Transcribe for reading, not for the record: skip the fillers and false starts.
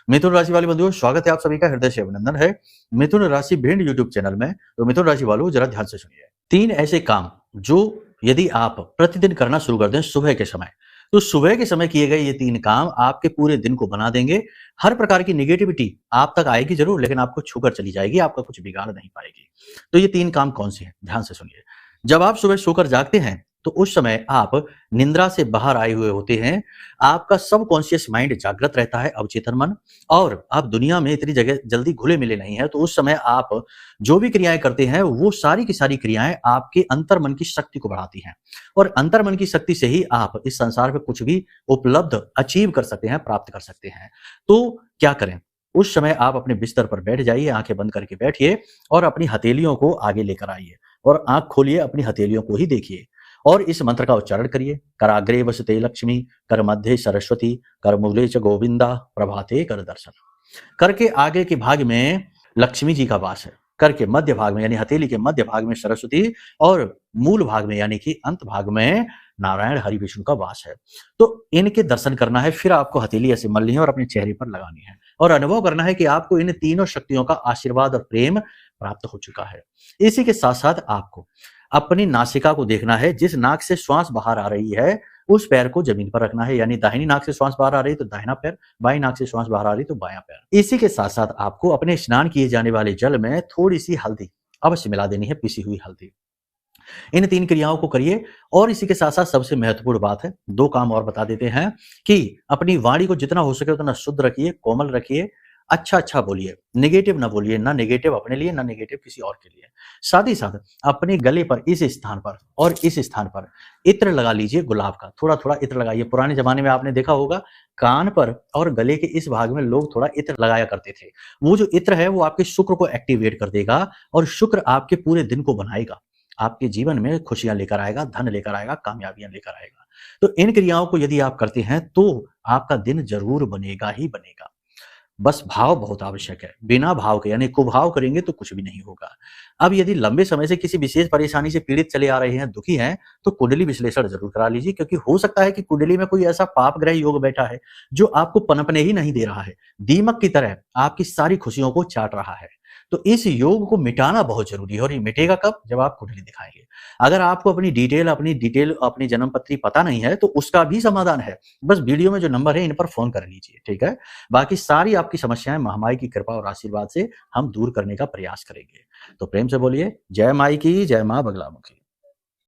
मिथुन राशि वाले बंधुओं, स्वागत है आप सभी का, हृदय से अभिनंदन है। मिथुन राशि भिंड यूट्यूब चैनल में। तो मिथुन राशि वालों, जरा ध्यान से सुनिए। 3 ऐसे काम जो यदि आप प्रतिदिन करना शुरू कर दें सुबह के समय, तो सुबह के समय किए गए ये 3 काम आपके पूरे दिन को बना देंगे। हर प्रकार की नेगेटिविटी आप तक आएगी ज़रूर, लेकिन आपको छूकर चली जाएगी, आपका कुछ बिगाड़ नहीं पाएगी। तो ये 3 काम कौन-से हैं? ध्यान से सुनिए। जब आप सुबह सोकर जागते हैं, तो उस समय आप निंद्रा से बाहर आए हुए होते हैं। आपका सबकॉन्शियस माइंड जागृत रहता है, अवचेतन मन, और आप दुनिया में इतनी जगह जल्दी घुले-मिले नहीं हैं। तो उस समय आप जो भी क्रियाएँ करते हैं, वो सारी की सारी क्रियाएँ आपके अंतर्मन की शक्ति को बढ़ाती हैं, और अंतर्मन की शक्ति से ही आप इस संसार में कुछ भी उपलब्ध अचीव कर सकते हैं, प्राप्त कर सकते हैं। तो क्या करें? उस समय आप अपने बिस्तर पर बैठ जाइए, आँखें बंद करके बैठिए और अपनी हथेलियों को आगे लेकर आइए और आँख खोलिए, अपनी हथेलियों को ही देखिए और इस मंत्र का उच्चारण करिए। कराग्रे वसते लक्ष्मी, कर मध्य सरस्वती, कर मूले च गोविंदा, प्रभाते कर दर्शन। कर के आगे के भाग में लक्ष्मी जी का वास है, कर के मध्य भाग में यानी हथेली के मध्य भाग में सरस्वती, और मूल भाग में यानी कि अंत भाग में नारायण हरि विष्णु का वास है। तो इनके दर्शन करना है, फिर आपको हथेली ऐसे मलनी है और अपने चेहरे पर लगानी है और अनुभव करना है कि आपको इन तीनों शक्तियों का आशीर्वाद और प्रेम प्राप्त हो चुका है। इसी के साथ साथ आपको अपनी नासिका को देखना है। जिस नाक से श्वास बाहर आ रही है, उस पैर को जमीन पर रखना है, यानी दाहिनी नाक से श्वास बाहर आ रही है तो दाहिना पैर, बाईं नाक से श्वास बाहर आ रही है तो बायां पैर। इसी के साथ साथ आपको अपने स्नान किए जाने वाले जल में थोड़ी सी हल्दी अवश्य मिला देनी है, पिसी हुई हल्दी। इन 3 क्रियाओं को करिए। और इसी के साथ साथ सबसे महत्वपूर्ण बात है, 2 काम और बता देते हैं कि अपनी वाणी को जितना हो सके उतना शुद्ध रखिए, कोमल रखिए, अच्छा बोलिए, नेगेटिव ना बोलिए, ना नेगेटिव अपने लिए, ना नेगेटिव किसी और के लिए। साथ ही साथ अपने गले पर इस स्थान पर और इस स्थान पर इत्र लगा लीजिए, गुलाब का थोड़ा-थोड़ा इत्र लगाइए। पुराने जमाने में आपने देखा होगा, कान पर और गले के इस भाग में लोग थोड़ा इत्र लगाया करते थे। वो जो इत्र है वो आपके शुक्र को एक्टिवेट कर देगा और शुक्र आपके पूरे दिन को बनाएगा। आपके जीवन में खुशियाँ लेकर आएगा, धन लेकर आएगा, कामयाबियाँ लेकर आएगा। तो इन क्रियाओं को यदि आप करते हैं तो आपका दिन ज़रूर बनेगा ही बनेगा। बस भाव बहुत आवश्यक है। बिना भाव के यानी कुभाव करेंगे तो कुछ भी नहीं होगा। अब यदि लंबे समय से किसी विशेष परेशानी से पीड़ित चले आ रहे हैं, दुखी हैं, तो कुंडली विश्लेषण ज़रूर करा लीजिए, क्योंकि हो सकता है कि कुंडली में कोई ऐसा पाप ग्रह योग बैठा है जो आपको पनपने ही नहीं दे रहा है। दीमक की तरह आपकी सारी खुशियों को चाट रहा है। तो इस योग को मिटाना बहुत ज़रूरी है, और ये मिटेगा कब? जब आप कुंडली दिखाएँगे। अगर आपको अपनी जन्म पत्री पता नहीं है, तो उसका भी समाधान है। बस वीडियो में जो नंबर है इन पर फ़ोन कर लीजिए, ठीक है? बाकी सारी आपकी समस्याएँ महामाई की कृपा और आशीर्वाद से हम दूर करने का प्रयास करेंगे। तो प्रेम से बोलिए, जय माई की, जय माँ बगलामुखी।